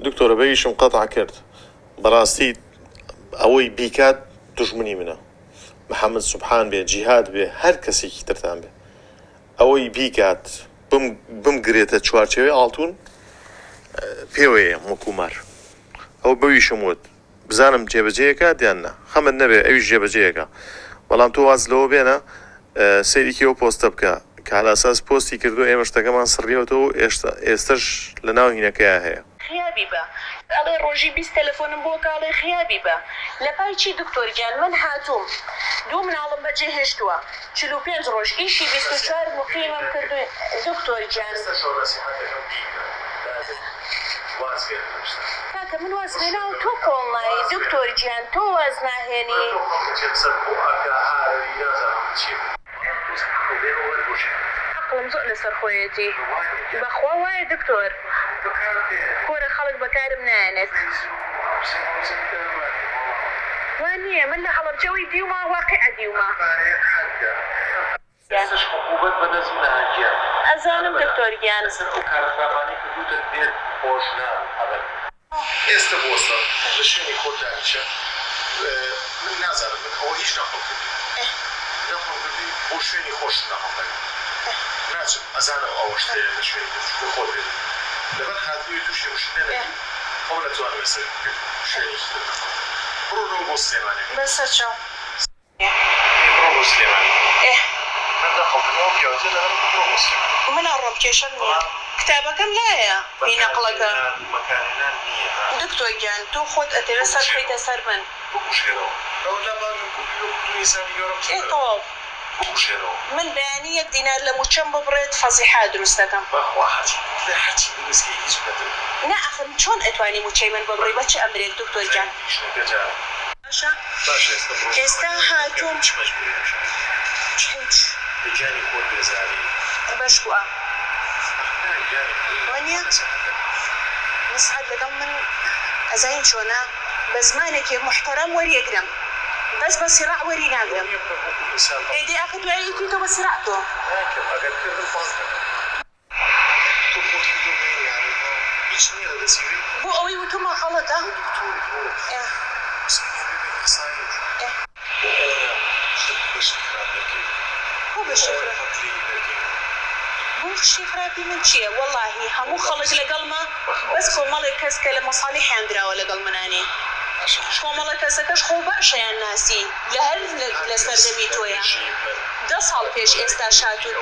دکتۆرە بەویشم قەتع کرد بەڕاستی ئەوەی بیکات دوژمنی منە محەممەد سوبحان بێ جیهاد بێ هەر کەسێکی ترتان بێ ئەوەی بیکات بمگرێتە چوارچێوەی ئاڵتون پێوەیە موکومار ئەو بەویشم وت بزانم جێبەجەیەکە دیاننا خەمت نەبێ ئەویش جێبەجەیەکە بەڵام تۆ واز لەوە بێنە سەیریکی ئەو پۆستە بکە کە هەلاساس پۆستی کردو ئێمە شتەکەمان سڕیەوەەوە ئێستش لە ناو هینەکەیە هەیە خیابی بە ئەڵێ ڕۆژی 20 تەلەفۆنم بۆ کاڵێ خیابی بە لە پای چی دکتۆر گیان من هاتووم دوو مناڵم بەجێ هێشتووە 45 ڕۆژ ئیشی 24 مقیمم کردو دکتۆر گیان کاکە من واز هێنا و تۆ کۆڵنایی دکتۆر گیان تۆ واز ناهێنی عقلم زۆر لەسەر خۆیەتی بەخوا وایە دکتۆر کۆرە خەڵک بەکارم نایەنێت وان نییە من لە هەڵەبجەوەی دیوما واقعە دیوما ئەزانم دکتۆر گیان ئێستا بۆسە لە شوێنی خۆتانیشە من نازانم من ئەوە هیچ نەخۆکردی نەخۆکردی بۆ شوێنی خۆش نەخۆکردی ناچم ئەزانم ئەوە شتەیە لە شوێنی خۆت بێت لەبەر هاتووی تووشی ڕشتێنەی ئەو نەتوانم ێستا شوێنی بڕۆ بۆ سلێمانێک بەسەر چاو بڕۆ بۆ سلێمانی من دەخەڵکردنەوە پیاوەتە لەبەر بڕۆ بۆ سلێمانی من ئەڕۆم کێشەم نییە کتابەکەم لایە بینەقڵەکە مەکانێنان نییە دکتۆر گیان تۆ خۆت ئەتەوێ سەر خەیتە سەر من بکوشێرەوە ئەو لەبارم میزانی گەورم ئێتەوە بکوشێرەوە من بەیانی 1 دینار لە موچەم ببڕێت فەزیحا دروست دەکەم بەخوا هەرچی دروستکە هیچ نەدرێت نا ئەخر چۆن ئەتوانی موچەی من ببڕی بە چ ئەمرێک دکتۆر گیان باشە ئێستا هاتووم جانی خۆت بێزاری بەشوە وانە مسعد لەگەڵ من ئەزاین چۆنا بە زمانێکی محتەرەم وەریەگرم بەس بە سیراع وەری ناگرم ئێدی ئاخر دوایەتی تۆ بە سیراع تۆ بۆ ئەوەی وتومە غەڵەتە بۆ شتی خراپی من چییە وەڵاهی هەموو خەڵک لەگەڵمە بەس کۆمەڵێک کەس کە لە مەساڵیحیان دراوە لەگەڵ منانێ کۆمەڵە کەسەکەش خۆ باشەیان ناسی لە هەر لە سەردەمی تۆیە 10 ساڵ پێش ئێستا شاتون